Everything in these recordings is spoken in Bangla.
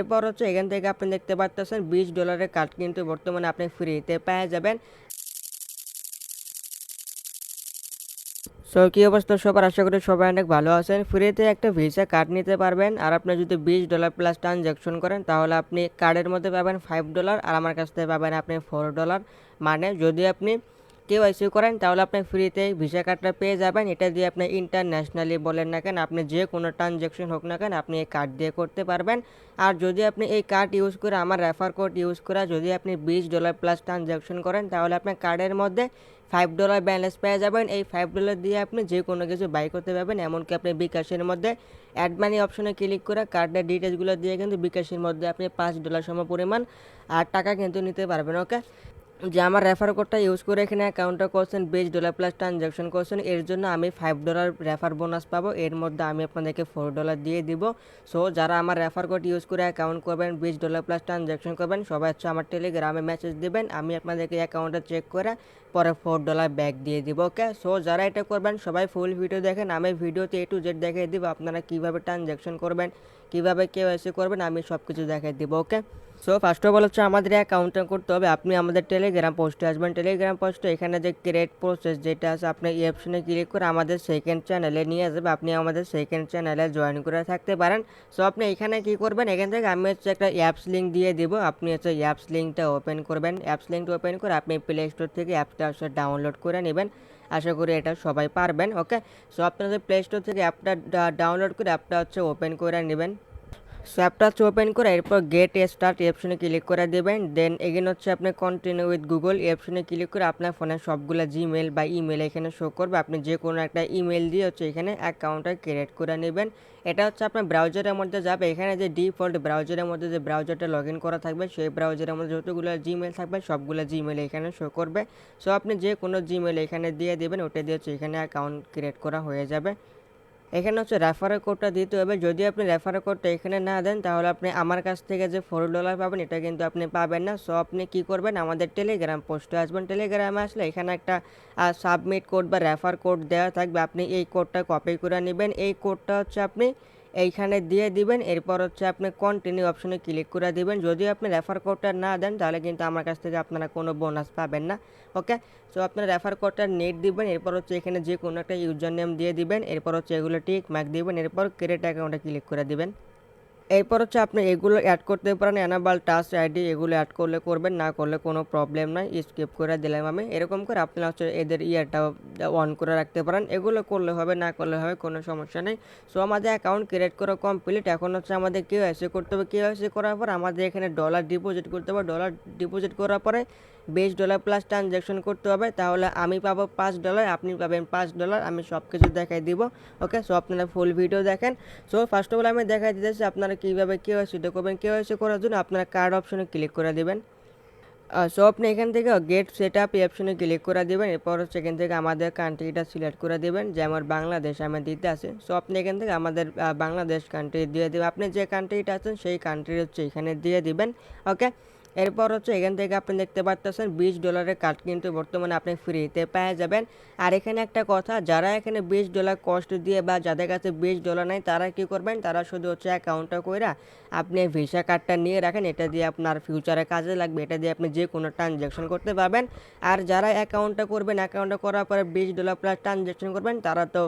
এরপর হচ্ছে এখান থেকে আপনি দেখতে পাচ্ছেন $20 কার্ড কিন্তু বর্তমানে আপনি ফ্রিতে পেয়ে যাবেন। সো কী অবস্থা সবার, আশা করি সবাই অনেক ভালো আছেন। ফ্রিতে একটা ভিসা কার্ড নিতে পারবেন, আর আপনি যদি $20 প্লাস ট্রানজ্যাকশন করেন তাহলে আপনি কার্ডের মধ্যে পাবেন $5 আর আমার কাছ থেকে পাবেন আপনি $4। মানে যদি আপনি কেওয়াইসি করেন তাহলে আপনি ফ্রিতে ভিসা কার্ডটা পেয়ে যাবেন। এটা দিয়ে আপনি ইন্টারন্যাশনালি বলেন না কেন, আপনি যে কোনো ট্রানজ্যাকশন হোক না কেন আপনি এই কার্ড দিয়ে করতে পারবেন। আর যদি আপনি এই কার্ড ইউজ করে আমার রেফার কোড ইউজ করে যদি আপনি $20 প্লাস ট্রানজ্যাকশন করেন তাহলে আপনার কার্ডের মধ্যে $5 ব্যালেন্স পেয়ে যাবেন। এই $5 দিয়ে আপনি যে কোনো কিছু বাই করতে পারবেন। এমনকি আপনি বিকাশের মধ্যে অ্যাড মানি অপশনে ক্লিক করে কার্ডের ডিটেলসগুলো দিয়ে কিন্তু বিকাশের মধ্যে আপনি $5 সম পরিমাণ আর টাকা কিন্তু নিতে পারবেন। ওকে, যে আমার রেফার কোডটা ইউজ করে এখানে অ্যাকাউন্টটা করছেন $20 প্লাস ট্রানজ্যাকশন করছেন, এর জন্য আমি $5 রেফার বোনাস পাবো। এর মধ্যে আমি আপনাদেরকে $4 দিয়ে দিব। সো যারা আমার রেফার কোড ইউজ করে অ্যাকাউন্ট করবেন, $20 প্লাস ট্রানজ্যাকশন করবেন, সবাই হচ্ছে আমার টেলিগ্রামে মেসেজ দেবেন, আমি আপনাদেরকে অ্যাকাউন্টটা চেক করে পরে $4 ব্যাক দিয়ে দিব। ওকে, সো যারা এটা করবেন সবাই ফুল ভিডিও দেখেন, আমি ভিডিওতে A to Z দেখিয়ে দিব আপনারা কীভাবে ট্রানজ্যাকশন করবেন, কীভাবে কেওয়াইসি করবেন, আমি সব কিছু দেখিয়ে দিব। ওকে, সো ফার্স্ট অফ অল হচ্ছে আমাদের অ্যাকাউন্টটা করতে হবে। আপনি আমাদের টেলিগ্রাম পোস্টে আসবেন, টেলিগ্রাম পোস্টে এখানে যে ক্রিয়েট প্রসেস যেটা আছে আপনি এই অপশনে ক্লিক করে আমাদের সেকেন্ড চ্যানেলে নিয়ে যাবে, আপনি আমাদের সেকেন্ড চ্যানেলে জয়েন করে থাকতে পারেন। সো আপনি এখানে কি করবেন, এখান থেকে আমি হচ্ছে একটা অ্যাপস লিঙ্ক দিয়ে দিব, আপনি হচ্ছে অ্যাপস লিঙ্কটা ওপেন করবেন। অ্যাপস লিঙ্কটা ওপেন করে আপনি প্লে স্টোর থেকে অ্যাপটা হচ্ছে ডাউনলোড করে নেবেন। আশা করি এটা সবাই পারবেন। ওকে, সো আপনাদের প্লে স্টোর থেকে অ্যাপটা ডাউনলোড করে অ্যাপটা হচ্ছে ওপেন করে নেবেন। সো অ্যাপটা হচ্ছে ওপেন করে এরপর গেট স্টার্ট এই অপশনে ক্লিক করে দেবেন। দেন এগেন হচ্ছে আপনি কন্টিনিউ উইথ গুগল এই অপশনে ক্লিক করে আপনার ফোনে সবগুলো জিমেল বা ইমেল এখানে শো করবে, আপনি যে কোনো একটা ইমেল দিয়ে হচ্ছে এখানে অ্যাকাউন্টটা ক্রিয়েট করে নেবেন। এটা হচ্ছে আপনার ব্রাউজারের মধ্যে যাবে, এখানে যে ডিফল্ট ব্রাউজারের মধ্যে যে ব্রাউজারটা লগ ইন করা থাকবে সেই ব্রাউজারের মধ্যে যতগুলো জিমেল থাকবে সবগুলো জিমেল এখানে শো করবে। সো আপনি যে কোনো জিমেল এখানে দিয়ে দেবেন, ওটা দিয়ে হচ্ছে এখানে অ্যাকাউন্ট ক্রিয়েট করা হয়ে যাবে। এখানে হচ্ছে রেফারেল কোডটা দিতে হবে, যদি আপনি রেফারেল কোডটা এখানে না দেন তাহলে আপনি আমার কাছ থেকে যে $4 পাবেন এটা কিন্তু আপনি পাবেন না। সো আপনি কি করবেন, আমাদের টেলিগ্রাম পোস্টে আসবেন, টেলিগ্রামে আসলে এখানে একটা সাবমিট কোড বা রেফার কোড দেওয়া থাকবে, আপনি এই কোডটা কপি করে নেবেন, এই কোডটা হচ্ছে আপনি এইখানে দিয়ে দিবেন। এরপর হচ্ছে আপনি কন্টিনিউ অপশনে ক্লিক করে দিবেন। যদি আপনি রেফার কোডটা না দেন তাহলে কিন্তু আমার কাছ থেকে আপনারা কোনো বোনাস পাবেন না। ওকে, সো আপনার রেফার কোডটা নেট দিবেন, এরপর হচ্ছে এখানে যে কোনো একটা ইউজার নেম দিয়ে দিবেন, এরপর হচ্ছে এগুলো টিক মার্ক দিবেন, এরপর ক্রিয়েট অ্যাকাউন্টে ক্লিক করে দিবেন। এরপর হচ্ছে আপনি এগুলো অ্যাড করতে পারেন, অ্যানাবল টাচ আইডি, এগুলো অ্যাড করলে করবেন, না করলে কোনো প্রবলেম নাই, স্কিপ করে দিলাম আমি। এরকম করে আপনারা হচ্ছে এদের ইয়ারটা অন করে রাখতে পারেন, এগুলো করলে হবে না করলে হবে কোনো সমস্যা নেই। সো আমাদের অ্যাকাউন্ট ক্রিয়েট করা কমপ্লিট, এখন হচ্ছে আমাদের কেওয়াইসি করতে হবে। কেওয়াইসি করার পর আমাদের এখানে ডলার ডিপোজিট করতে হবে, ডলার ডিপোজিট করার পরে $20 প্লাস ট্রানজ্যাকশন করতে হবে, তাহলে আমি পাবো $5, আপনি পাবেন $5, আমি সব কিছু দেখাই দিব। ওকে, সো আপনারা ফুল ভিডিও দেখেন। সো ফার্স্ট অফ অল আমি দেখাই দিতেছি আপনারা কীভাবে কেওয়াইসিটা করবেন। কেওয়াইসি করার জন্য আপনারা কার্ড অপশনে ক্লিক করে দেবেন। সো আপনি এখান থেকে গেট সেট আপ এই অপশনে ক্লিক করে দেবেন, এরপর হচ্ছে এখান থেকে আমাদের কান্ট্রিটা সিলেক্ট করে দেবেন, যেমন বাংলাদেশ আমার দিতে আছে। সো আপনি এখান থেকে আমাদের বাংলাদেশ কান্ট্রি দিয়ে দেবেন, আপনি যে কান্ট্রিটা আছেন সেই কান্ট্রি হচ্ছে এখানে দিয়ে দিবেন। ওকে, এরপর হচ্ছে এখান থেকে আপনি দেখতে পাচ্ছেন $20 কার্ড কিন্তু বর্তমানে আপনি ফ্রিতে পেয়ে যাবেন। আর এখানে একটা কথা, যারা এখানে $20 কস্ট দিয়ে বা যাদের কাছে $20 নেই তারা কি করবেন, তারা শুধু হচ্ছে অ্যাকাউন্টটা কইরা আপনি ভিসা কার্ডটা নিয়ে রাখেন, এটা দিয়ে আপনার ফিউচারে কাজে লাগবে, এটা দিয়ে আপনি যে কোনো ট্রানজ্যাকশন করতে পারবেন। আর যারা অ্যাকাউন্টটা করবেন, অ্যাকাউন্টটা করার পরে $20 প্লাস ট্রানজ্যাকশন করবেন, তারা তো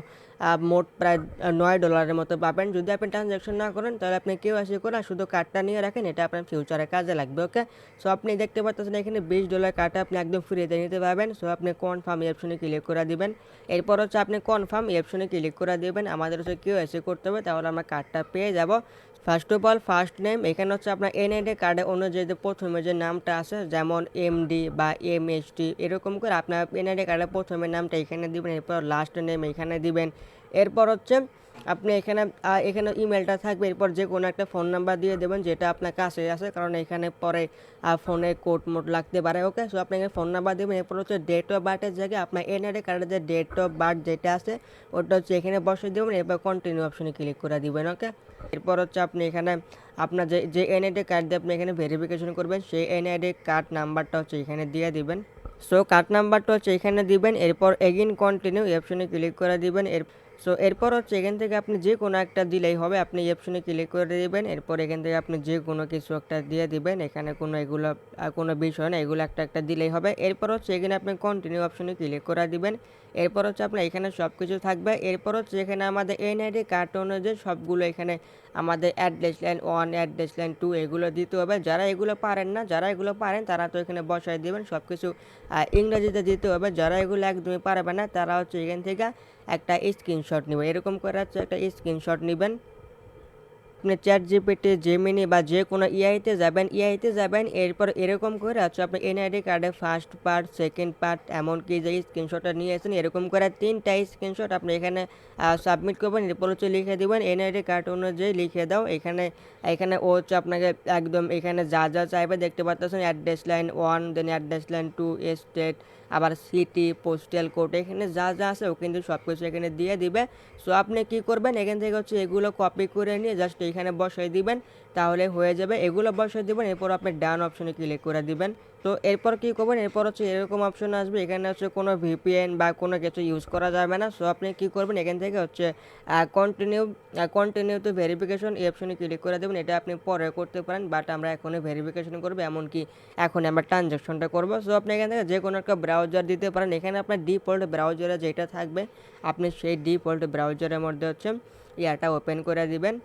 মোট প্রায় $9 মতো পাবেন। যদি আপনি ট্রানজ্যাকশন না করেন তাহলে আপনি কেওয়াইসি করে শুধু কার্ডটা নিয়ে রাখেন, এটা আপনার ফিউচারে কাজে লাগবে। ওকে, সো আপনি দেখতে পাচ্ছেন এখানে $20 কার্ডটা আপনি একদম ফ্রিতে নিতে পারবেন। সো আপনি কনফার্ম এই অপশনে ক্লিক করে দিবেন, এরপর হচ্ছে আপনি কনফার্ম এই অপশনে ক্লিক করে দেবেন। আমাদের হচ্ছে কেওয়াইসি করতে হবে, তাহলে আমরা কার্ডটা পেয়ে যাব। First of all first name, এখানে হচ্ছে আপনার এনআইডি কার্ডে অনুযায়ী যে প্রথমে যে নামটা আছে যেমন এমডি বা এমএসটি এরকম করে আপনার এনআইডি কার্ডে প্রথমের নামটা এখানে দিবেন, এরপর লাস্ট নেম এখানে দিবেন। এরপর হচ্ছে আপনি এখানে এখানে ইমেলটা থাকবে, এরপর যে কোনো একটা ফোন নাম্বার দিয়ে দেবেন যেটা আপনার কাছে আছে, কারণ এখানে পরে ফোনে কোড মোড লাগতে পারে। ওকে, সো আপনি এখানে ফোন নাম্বার দেবেন, এরপর হচ্ছে ডেট অফ বার্থের জায়গায় আপনার এনআইডি কার্ডের যে ডেট অফ বার্থ যেটা আছে ওটা হচ্ছে এখানে বসে দেবেন, এরপর কন্টিনিউ অপশনে ক্লিক করে দিবেন। ওকে, এরপর হচ্ছে আপনি এখানে আপনার যে এনআইডি কার্ড দিয়ে আপনি এখানে ভেরিফিকেশন করবেন সেই এনআইডি কার্ড নাম্বারটা হচ্ছে এখানে দিয়ে দিবেন। সো কার্ড নাম্বারটা হচ্ছে এখানে দিবেন, এরপর এগেইন কন্টিনিউ এই অপশনে ক্লিক করে দিবেন। সো এরপর হচ্ছে এখান থেকে আপনি যে কোনো একটা দিলেই হবে, আপনি এই অপশনে ক্লিক করে দিবেন। এরপর এখান থেকে আপনি যে কোনো কিছু একটা দিয়ে দিবেন, এখানে কোনো এগুলো কোনো বিষয় না, এগুলো একটা একটা দিলেই হবে। এরপর হচ্ছে এখানে আপনি কন্টিনিউ অপশনে ক্লিক করে দিবেন। এরপর হচ্ছে আপনার এখানে সব কিছু থাকবে। এরপর হচ্ছে এখানে আমাদের এনআইডি কার্ড অনুযায়ী সবগুলো এখানে আমাদের অ্যাড্রেস লাইন 1 অ্যাড্রেস লাইন 2 এগুলো দিতে হবে। যারা এগুলো পারেন না, যারা এগুলো পারেন তারা তো এখানে বসায় দিবেন, সব কিছু ইংরেজিতে দিতে হবে। যারা এগুলো একদমই পারবে না তারা হচ্ছে এখান থেকে একটা স্ক্রিনশট নেবেন। এরকম করে হচ্ছে একটা স্ক্রিনশট নেবেন। আপনি চ্যাট জিপিটি, জেমিনি বা যে কোনো ইআইতে যাবেন। এরপর এরকম করে হচ্ছে আপনি এনআইডি কার্ডে ফার্স্ট পার্ট, সেকেন্ড পার্ট, এমনকি যে স্ক্রিনশটটা নিয়েছেন এরকম করে 3টা স্ক্রিনশট আপনি এখানে সাবমিট করবেন। এরপর হচ্ছে লিখে দেবেন এনআইডি কার্ড অনুযায়ী লিখে দাও। এখানে এখানে ও হচ্ছে আপনাকে একদম এখানে যা যা চাইবে দেখতে পাচ্ছেন, অ্যাড্রেস লাইন 1, দেন অ্যাড্রেস লাইন 2, স্টেট, আবার সিটি, পোস্টাল কোড, এখানে যা যা আছে ও কিন্তু সব কিছু এখানে দিয়ে দিবে। সো আপনি কি করবেন, এখান থেকে হচ্ছে এগুলো কপি করে নিয়ে জাস্ট এখানে বসাই দিবেন, তাহলে হয়ে যাবে। এগুলো বসাই দিবেন, এরপর আপনি ডান অপশনে ক্লিক করে দিবেন। তো এরপর কি করবেন, এরপর হচ্ছে এরকম অপশন আসবে, এখানে হচ্ছে কোনো ভিপিএন বা কোনো কিছু ইউজ করা যাবে না। সো আপনি কি করবেন, এখান থেকে হচ্ছে কন্টিনিউ টু ভেরিফিকেশন এই অপশনে ক্লিক করে দেবেন। এটা আপনি পরে করতে পারেন, বাট আমরা এখনই ভেরিফিকেশন করবো, এমনকি এখন আমরা ট্রানজ্যাকশনটা করবো। সো আপনি এখান থেকে যে কোনো একটা ব্রাউজার দিতে পারেন। এখানে আপনার ডিফল্ট ব্রাউজারে যেটা থাকবে আপনি সেই ডিফল্ট ব্রাউজারের মধ্যে হচ্ছে ইয়াটা ওপেন করে দিবেন।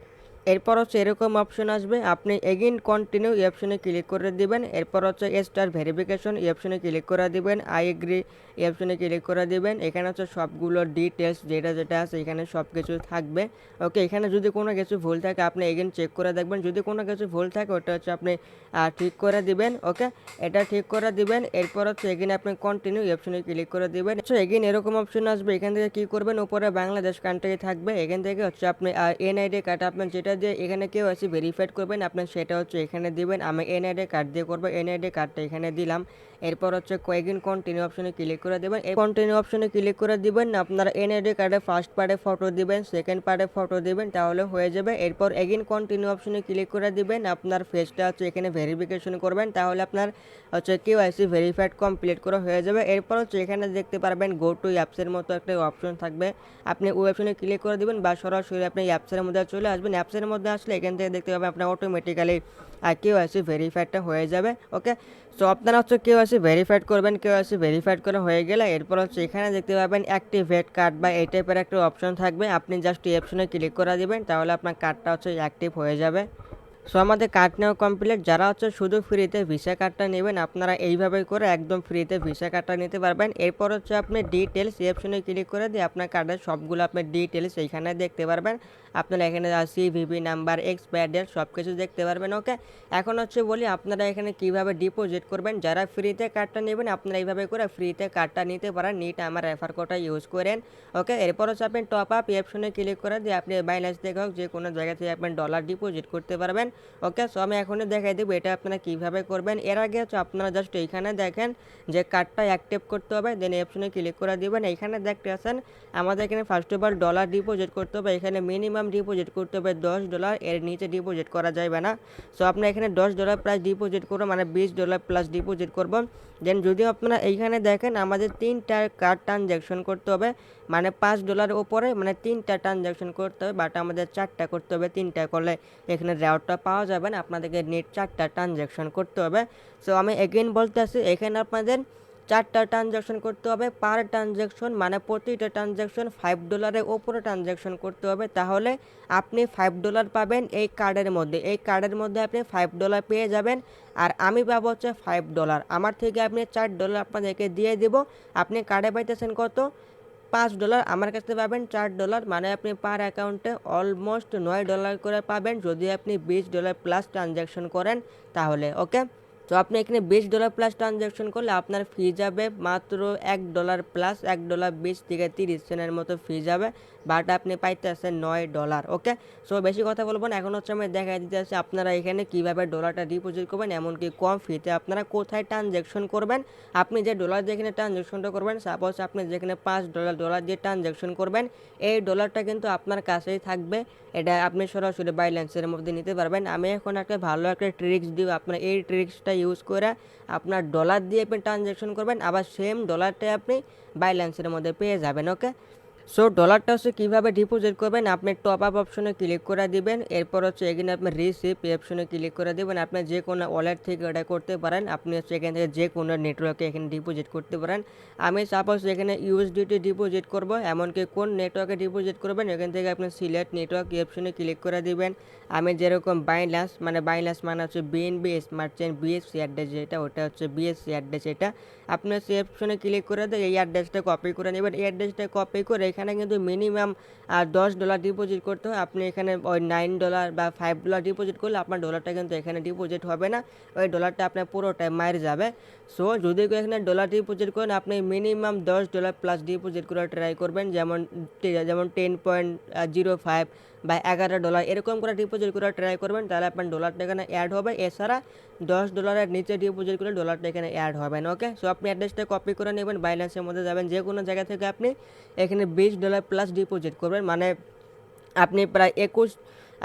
এরপর হচ্ছে এরকম অপশন আসবে, আপনি এগেইন কন্টিনিউ এই অপশনে ক্লিক করে দিবেন। এরপর হচ্ছে স্টার ভেরিফিকেশন এই অপশনে ক্লিক করে দিবেন। আই এগ্রি এই অপশনে ক্লিক করে দিবেন। এখানে হচ্ছে সবগুলো ডিটেলস যেটা যেটা আছে এখানে সব কিছু থাকবে। ওকে, এখানে যদি কোনো কিছু ভুল থাকে আপনি এগেইন চেক করে দেখবেন, যদি কোনো কিছু ভুল থাকে ওটা হচ্ছে আপনি ঠিক করে দিবেন। ওকে, এটা ঠিক করে দিবেন। এরপর হচ্ছে এগেইন আপনি কন্টিনিউ এই অপশনে ক্লিক করে দিবেন। আচ্ছা, এগেইন এরকম অপশন আসবে, এখান থেকে কী করবেন, উপরে বাংলাদেশ কান্ট্রি থাকবে, এখান থেকে হচ্ছে আপনি এনআইডি কার্ড আপনার যেটা দিয়ে এখানে কেউ আছে ভেরিফাইড করবেন আপনার সেটা হচ্ছে এখানে দিবেন। আমি এনআইডি কার্ড দিয়ে করবো, এনআইডি কার্ডটা এখানে দিলাম। এরপর হচ্ছে কয়েকদিন কন্টিনিউ অপশনে ক্লিক করে দেবেন। এই কন্টিনিউ অপশনে ক্লিক করে দিবেন, আপনার এনআইডি কার্ডে ফার্স্ট পার্টে ফটো দিবেন, সেকেন্ড পার্টে ফটো দিবেন, তাহলে হয়ে যাবে। এরপর এগেইন কন্টিনিউ অপশনে ক্লিক করে দিবেন, আপনার ফেসটা হচ্ছে এখানে ভেরিফিকেশন করবেন, তাহলে আপনার হচ্ছে কেওয়াইসি ভেরিফাইড কমপ্লিট করা হয়ে যাবে। এরপর হচ্ছে এখানে দেখতে পারবেন গো টু অ্যাপসের মতো একটা অপশন থাকবে, আপনি ওই অপশনে ক্লিক করে দিবেন বা সরাসরি আপনি অ্যাপসের মধ্যে চলে আসবেন। অ্যাপসের মধ্যে আসলে এখান থেকে দেখতে পাবেন আপনার অটোমেটিক্যালি কেওয়াইসি ভেরিফাইডটা হয়ে যাবে। ওকে, সো আপনারা হচ্ছে কেওয়াইসি ভেরিফাইড করবেন, কেওয়াইসি ভেরিফাইড করা হয়ে গেলে এরপর হচ্ছে এখানে দেখতে পাবেন অ্যাক্টিভেট কার্ড বা এই টাইপের একটা অপশন থাকবে, আপনি জাস্ট এই অপশনে ক্লিক করে দিবেন, তাহলে আপনার কার্ডটা হচ্ছে অ্যাক্টিভ হয়ে যাবে। সো আমাদের কার্ড নেওয়া কমপ্লিট। যারা হচ্ছে শুধু ফ্রিতে ভিসা কার্ডটা নেবেন আপনারা এইভাবে করে একদম ফ্রিতে ভিসা কার্ডটা নিতে পারবেন। এরপর হচ্ছে আপনি ডিটেলস এই অপশনে ক্লিক করে দিয়ে আপনার কার্ডের সবগুলো আপনার ডিটেলস এইখানে দেখতে পারবেন। আপনারা এখানে সিভিভি নাম্বার, এক্সপায়ার ডেট সব কিছু দেখতে পারবেন। ওকে, এখন হচ্ছে বলি আপনারা এখানে কিভাবে ডিপোজিট করবেন। যারা ফ্রিতে কার্ডটা নেবেন আপনারা এইভাবে করে ফ্রিতে কার্ডটা নিতে পারেন, নিট আমার রেফার কোডটা ইউজ করেন। ওকে, এরপর হচ্ছে আপনি টপ আপ এই অপশনে ক্লিক করে দিয়ে আপনি বাইন্যান্স থেকে হোক যে কোনো জায়গা থেকে আপনি ডলার ডিপোজিট করতে পারবেন। ওকে, সো আমি এখনই দেখাই দেবো এটা আপনারা কীভাবে করবেন। এর আগে হচ্ছে আপনারা জাস্ট এইখানে দেখেন যে কার্ডটা অ্যাক্টিভ করতে হবে, দেন এই অপশনে ক্লিক করে দেবেন। এইখানে দেখতে আছেন আমাদের এখানে first of all dollar deposit করতে হবে, এখানে মিনিমাম ডিপোজিট করতে হবে $10, এর নিচে ডিপোজিট করা যাবে না। সো আপনার এখানে $10 প্লাস ডিপোজিট করবো, মানে $20 প্লাস ডিপোজিট করবো। দেন যদি আপনারা এইখানে দেখেন আমাদের 3টা কার্ড ট্রানজ্যাকশন করতে হবে, মানে $5 ওপরে মানে 3টা ট্রানজ্যাকশন করতে হবে, বাট আমাদের 4টা করতে হবে। 3টা করলে এখানে রেওয়ার্ডটা পাওয়া যাবে না, আপনাদেরকে নেট 4টা ট্রানজ্যাকশন করতে হবে। সো আমি এগেইন বলতে আসি, এখানে আপনাদের 4টা ট্রানজ্যাকশন করতে হবে, পার ট্রানজ্যাকশন মানে প্রতিটা ট্রানজ্যাকশন $5 ওপরে ট্রানজ্যাকশন করতে হবে, তাহলে আপনি $5 পাবেন এই কার্ডের মধ্যে। এই কার্ডের মধ্যে আপনি $5 পেয়ে যাবেন, আর আমি পাবো হচ্ছে $5। আমার থেকে আপনি $4 আপনাদেরকে দিয়ে দেব। আপনি কার্ডে পাইতেছেন কত, $5, আমার কাছে পাবেন $4, মানে আপনি পার অ্যাকাউন্টে অলমোস্ট $9 করে পাবেন যদি আপনি $20 প্লাস ট্রানজ্যাকশন করেন তাহলে। ওকে, তো আপনি এখানে $20 প্লাস ট্রানজ্যাকশন করলে আপনার ফি যাবে মাত্র $1 প্লাস $1.20 থেকে 30 সেন্টের মতো ফি যাবে, বাট আপনি পাইতেছেন $9। ওকে, সো বেশি কথা বলবো না, এখন হচ্ছে আমি দেখাই দিতে আসছি আপনারা এখানে কীভাবে ডলারটা ডিপোজিট করবেন, এমনকি কম ফিতে আপনারা কোথায় ট্রানজ্যাকশন করবেন। আপনি যে ডলার দিয়ে এখানে ট্রানজ্যাকশনটা করবেন, সাপোজ আপনি যেখানে $5 দিয়ে ট্রানজ্যাকশন করবেন, এই ডলারটা কিন্তু আপনার কাছেই থাকবে, এটা আপনি সরাসরি বাইন্যান্সের মধ্যে নিতে পারবেন। আমি এখন একটা ভালো একটা ট্রিক্স দিব, আপনার এই ট্রিক্সটা ইউজ করে আপনার ডলার দিয়ে আপনি ট্রানজ্যাকশন করবেন, আবার সেম ডলারটাই আপনি বাইন্যান্সের মধ্যে পেয়ে যাবেন। ওকে, সো ডলারটা হচ্ছে কীভাবে ডিপোজিট করবেন, আপনি টপ আপ অপশনে ক্লিক করে দিবেন। এরপর হচ্ছে এখানে আপনি রিসিভ এই অপশনে ক্লিক করে দেবেন। আপনি যে কোনো ওয়ালেট থেকে এটা করতে পারেন, আপনি হচ্ছে এখান থেকে যে কোনো নেটওয়ার্কে এখানে ডিপোজিট করতে পারেন। আমি সাপোজ এখানে ইউএসডিটি ডিপোজিট করব, এমনকি কোন নেটওয়ার্কে ডিপোজিট করবেন এখান থেকে আপনি সিলেক্ট নেটওয়ার্ক এই অপশনে ক্লিক করে দিবেন। আমি যেরকম বাইন্যান্স মানে হচ্ছে BNB smart chain BSc address যেটা, ওটা হচ্ছে বিএসসি অ্যাড্রেস। এটা আপনি সেই অপশনে ক্লিক করে দিয়ে এই অ্যাড্রেসটা কপি করে নেবেন। এই অ্যাড্রেসটা কপি করে এখানে কিন্তু মিনিমাম $10 ডিপোজিট করতে হয়। আপনি এখানে ওই $9 বা $5 ডিপোজিট করলে আপনার ডলারটা কিন্তু এখানে ডিপোজিট হবে না, ওই ডলারটা আপনার পুরোটাই মার যাবে। সো যদি এখানে ডলার ডিপোজিট করেন আপনি মিনিমাম $10 প্লাস ডিপোজিট করে ট্রাই করবেন, যেমন 10.05 বা $11 এরকম করে ডিপোজিট করে ট্রাই করবেন, তাহলে আপনার ডলারটা এখানে অ্যাড হবে। এছাড়া $10 নিচে ডিপোজিট করলে ডলারটা এখানে অ্যাড হবে না। ওকে, সো আপনি অ্যাড্রেসটা কপি করে নেবেন, বাইন্যান্সের মধ্যে যাবেন, যে কোনো জায়গা থেকে আপনি এখানে $20 প্লাস ডিপোজিট করবেন, মানে আপনি প্রায়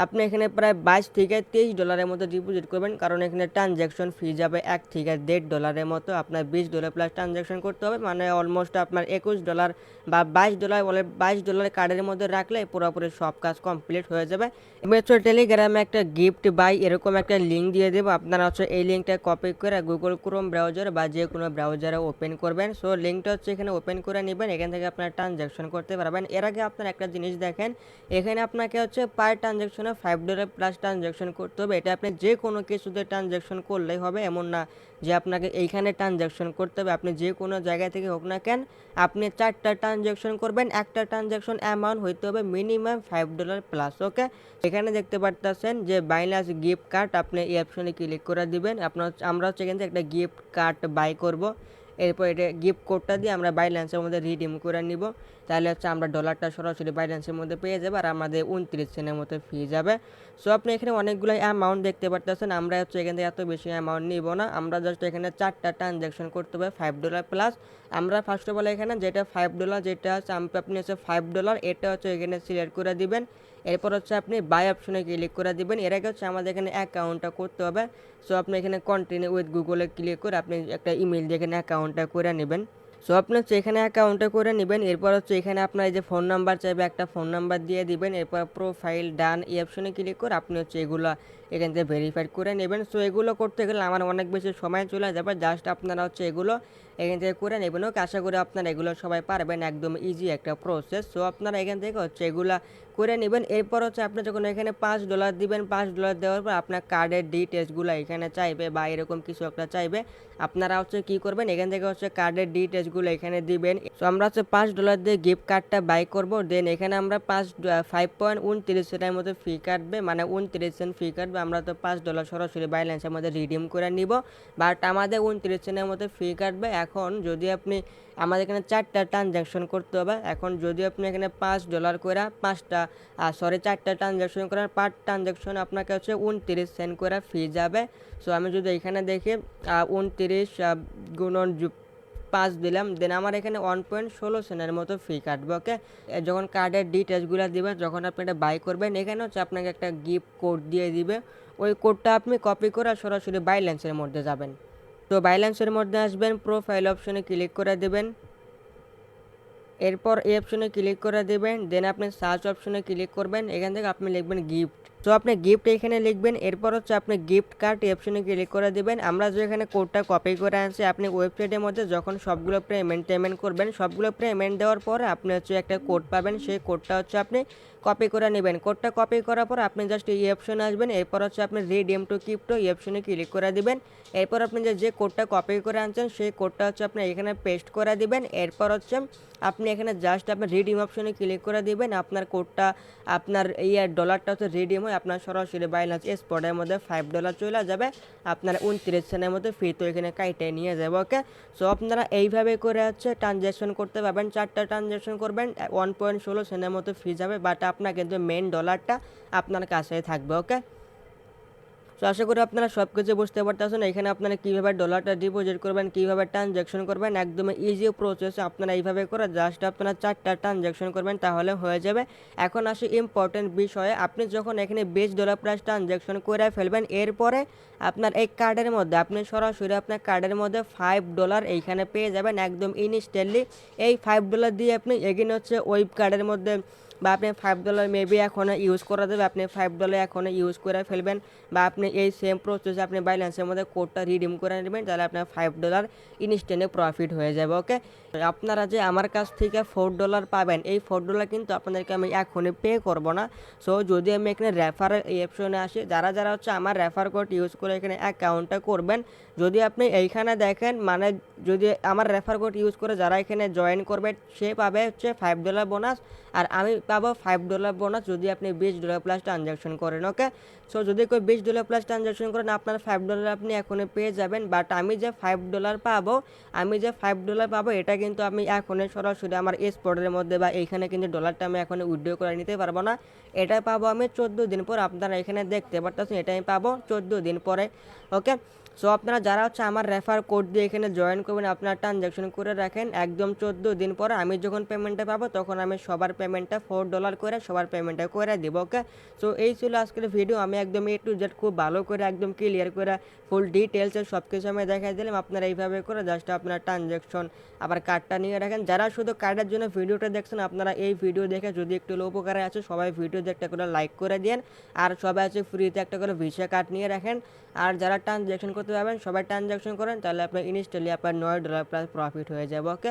আপনি এখানে প্রায় $22 থেকে $23 মতো ডিপোজিট করবেন, কারণ এখানে ট্রানজ্যাকশন ফি যাবে $1 থেকে $1.5 মতো। আপনার $20 প্লাস ট্রানজ্যাকশন করতে হবে, মানে অলমোস্ট আপনার $21 বা $22 বলে $22 কার্ডের মধ্যে রাখলে পুরোপুরি সব কাজ কমপ্লিট হয়ে যাবে। এবার হচ্ছে টেলিগ্রামে একটা গিফট বাই এরকম একটা লিঙ্ক দিয়ে দেবো, আপনারা হচ্ছে এই লিঙ্কটা কপি করে গুগল ক্রোম ব্রাউজার বা যে কোনো ব্রাউজারে ওপেন করবেন। সো লিঙ্কটা হচ্ছে এখানে ওপেন করে নেবেন, এখান থেকে আপনারা ট্রানজ্যাকশন করতে পারবেন। এর আগে আপনার একটা জিনিস দেখেন, এখানে আপনাকে হচ্ছে পার ট্রানজ্যাকশনে $5 প্লাস ট্রানজ্যাকশন করতে হবে। এটা আপনি যে কোনো কিছুতে ট্রানজ্যাকশন করলেই হবে, এমন না যে আপনাকে এইখানে ট্রানজ্যাকশন করতে হবে। আপনি যে কোনো জায়গা থেকে হোক না কেন আপনি 4টা ট্রানজ্যাকশন করবেন, একটা ট্রানজ্যাকশন অ্যামাউন্ট হইতে হবে মিনিমাম $5 প্লাস। ওকে, এখানে দেখতে পারতেছেন যে বাইন্যান্স গিফট কার্ড, আপনি এই অপশনে ক্লিক করে দিবেন। আমরা হচ্ছে এখান থেকে একটা গিফট কার্ড বাই করব, এরপর এটা গিফট কোডটা দিয়ে আমরা বাইন্যান্সের মধ্যে রিডিম করে নিব, তাহলে হচ্ছে আমরা ডলারটা সরাসরি বাইন্যান্সের মধ্যে পেয়ে যাবো আর আমাদের 29 সেন্টের মতো ফি যাবে। সো আপনি এখানে অনেকগুলো অ্যামাউন্ট দেখতে পারতেছেন, আমরা হচ্ছে এখান থেকে এত বেশি অ্যামাউন্ট নিব না, আমরা জাস্ট এখানে 4টা ট্রানজ্যাকশন করতে হবে $5 প্লাস। আমরা ফার্স্ট অফ অল এখানে যেটা $5 যেটা আছে আপনি হচ্ছে $5 এটা হচ্ছে এখানে সিলেক্ট করে দিবেন। এরপর হচ্ছে আপনি বাই অপশনে ক্লিক করে দিবেন। এর আগে হচ্ছে আমাদের এখানে অ্যাকাউন্টটা করতে হবে। সো আপনি এখানে কন্টিনিউ উইথ গুগলে ক্লিক করে আপনি একটা ইমেল দিয়ে এখানে অ্যাকাউন্টটা করে নেবেন। সো আপনি হচ্ছে এখানে অ্যাকাউন্টটা করে নেবেন। এরপর হচ্ছে এখানে আপনার এই যে ফোন নাম্বার চাইবে, একটা ফোন নাম্বার দিয়ে দিবেন। এরপর প্রোফাইল ডান এই অপশনে ক্লিক করে আপনি হচ্ছে এগুলো এখান থেকে ভেরিফাইড করে নেবেন। সো এগুলো করতে গেলে আমার অনেক বেশি সময় চলে যাবে, জাস্ট আপনারা হচ্ছে এগুলো এখান থেকে করে নেবেন। ওকে, আশা করি আপনারা এগুলো সবাই পারবেন, একদম ইজি একটা প্রসেস। সো আপনারা এখান থেকে হচ্ছে এগুলা করে নেবেন। এরপর হচ্ছে আপনি যখন এখানে $5 দিবেন, $5 দেওয়ার পর আপনার কার্ডের ডিটেলসগুলো এখানে চাইবে বা এরকম কিছু একটা চাইবে, আপনারা হচ্ছে কী করবেন, এখান থেকে হচ্ছে কার্ডের ডিটেলসগুলো এখানে দিবেন। সো আমরা হচ্ছে $5 দিয়ে গিফট কার্ডটা বাই করব, দেন এখানে আমরা 5.29 সেন্টের মতো ফি কাটবে, মানে 29 সেন্ট ফি কাটবে। আমরা তো $5 সরাসরি বাইন্যান্সের মধ্যে রিডিম করে নিব, বাট আমাদের 29 সেন্টের মতো ফি কাটবে। এখন যদি আপনি আমাদের এখানে 4টা ট্রানজ্যাকশন করতে হবে, এখন যদি আপনি এখানে $5 করে 4টা ট্রানজ্যাকশন করেন, পার ট্রানজ্যাকশন আপনাকে হচ্ছে 29 সেন্ট করে ফি যাবে। সো আমি যদি এখানে দেখি 29 গুণন 5 দিলাম, দেন আমার এখানে 1.16 সেন্টের মতো ফি কাটবে। ওকে, যখন কার্ডের ডিটেলসগুলো দিবেন, যখন আপনি এটা বাই করবেন, এখানে হচ্ছে আপনাকে একটা গিফট কোড দিয়ে দিবে, ওই কোডটা আপনি কপি করে সরাসরি বাইন্যান্সের মধ্যে যাবেন। তো বাইন্যান্সের মধ্যে আসবেন, প্রোফাইল অপশনে ক্লিক করে দেবেন। এরপর এই অপশনে ক্লিক করে দেবেন, দেন আপনি সার্চ অপশনে ক্লিক করবেন, এখান থেকে আপনি লিখবেন গিফট। তো আপনি গিফট এখানে লিখবেন। এরপর হচ্ছে আপনি গিফট কার্ড এই অপশনে ক্লিক করে দেবেন। আমরা যে এখানে কোডটা কপি করে আনছি, আপনি ওয়েবসাইটের মধ্যে যখন সবগুলো পেমেন্ট করবেন, সবগুলো পেমেন্ট দেওয়ার পরে আপনি হচ্ছে একটা কোড পাবেন, সেই কোডটা হচ্ছে আপনি কপি করে নেবেন। কোডটা কপি করার পর আপনি জাস্ট এই অপশনে আসবেন, এরপর হচ্ছে আপনি রিডিম টু ক্রিপ্টো এই অপশনে ক্লিক করে দিবেন। এরপর আপনি যে কোডটা কপি করে আনছেন সেই কোডটা হচ্ছে আপনি এখানে পেস্ট করে দিবেন। এরপর হচ্ছে আপনি এখানে জাস্ট আপনার রিডিম অপশনে ক্লিক করে দিবেন, আপনার কোডটা আপনার এই ডলারটা হচ্ছে রিডিম হয়, আপনার সরাসরি বাইন্যান্স স্পটের মধ্যে $5 চলে যাবে, আপনার 29 সেন্টের মধ্যে ফি তো এখানে কাইটে নিয়ে যাবে। ওকে, সো আপনারা এইভাবে করে হচ্ছে ট্রানজ্যাকশন করতে পারবেন, 4টা ট্রানজ্যাকশন করবেন, 1.16 সেন্টের মতো ফি যাবে, বাট আপনার কিন্তু মেন ডলারটা আপনার কাছেই থাকবে। ওকে, সো আশা করি আপনারা সব কিছু বুঝতে পারতেছেন। এখানে আপনারা কীভাবে ডলারটা ডিপোজিট করবেন, কীভাবে ট্রানজ্যাকশন করবেন, একদম ইজি প্রসেস। আপনারা এইভাবে করে জাস্ট আপনারা 4টা ট্রানজ্যাকশন করবেন তাহলে হয়ে যাবে। এখন আসি ইম্পর্টেন্ট বিষয়ে, আপনি যখন এখানে $20 প্লাস ট্রানজ্যাকশন করে ফেলবেন, এরপরে আপনার এই কার্ডের মধ্যে আপনি সরাসরি আপনার কার্ডের মধ্যে $5 এইখানে পেয়ে যাবেন একদম ইনস্ট্যান্টলি। এই $5 দিয়ে আপনি এগিয়ে হচ্ছে ওই কার্ডের মধ্যে বা আপনি $5 মেবি এখন ইউজ করা যাবে, আপনি $5 এখন ইউজ করে ফেলবেন, বা আপনি এই সেম প্রসেসে আপনি বাইন্যান্সের মধ্যে কোডটা রিডিম করে নেবেন, তাহলে আপনার $5 ইনস্ট্যান্টে প্রফিট হয়ে যাবে। ওকে, আপনারা যে আমার কাছ থেকে $4 পাবেন, এই $4 কিন্তু আপনাদেরকে আমি এখনই পে করব না। সো যদি আমি এখানে রেফারেল এই অপশনে আসি, যারা যারা হচ্ছে আমার রেফার কোড ইউজ করে এখানে অ্যাকাউন্টটা করবেন, যদি আপনি এইখানে দেখেন, মানে যদি আমার রেফার কোড ইউজ করে যারা এখানে জয়েন করবে সে পাবে হচ্ছে $5 বোনাস, আর আমি পাবো $5 বোনাস যদি আপনি $20 প্লাস ট্রানজ্যাকশন করেন। ওকে, সো যদি কেউ $20 প্লাস ট্রানজ্যাকশন করেন আপনার $5 আপনি এখনই পেয়ে যাবেন। বাট আমি যে $5 পাবো এটা কিন্তু আমি এখনই সরাসরি আমার স্পটের মধ্যে বা এইখানে কিন্তু ডলারটা আমি এখন উইথড্র করে নিতে পারবো না। এটা পাবো আমি 14 দিন পর। আপনারা এখানে দেখতে পারতেছেন এটা আমি পাবো 14 দিন পরে। ওকে, সো আপনারা যারা হচ্ছে আমার রেফার কোড দিয়ে এখানে জয়েন করবেন, আপনারা ট্রানজ্যাকশন করে রাখেন, একদম 14 দিন পরে আমি যখন পেমেন্টটা পাবো তখন আমি সবার পেমেন্টটা $4 করে সবার পেমেন্টটা করে দিব। ওকে, সো এই ছিল আজকের ভিডিও। আমি একদম A to Z খুব ভালো করে একদম ক্লিয়ার করে ফুল ডিটেলসে সব কিছু আমি দেখাই দিলাম। আপনারা এইভাবে করে জাস্ট আপনারা ট্রানজ্যাকশন আবার কার্ডটা নিয়ে রাখেন। যারা শুধু কার্ডের জন্য ভিডিওটা দেখছেন, আপনারা এই ভিডিও দেখে যদি একটু উপকারে আছে সবাই ভিডিওতে একটা করে লাইক করে দেন, আর সবাই আছে ফ্রিতে একটা করে ভিসা কার্ড নিয়ে রাখেন। আর যারা ট্রানজ্যাকশন করতে যাবেন সবাই ট্রানজ্যাকশন করেন, তাহলে আপনার ইনস্ট্যান্টলি আপনার $9 প্লাস প্রফিট হয়ে যাবে। ওকে,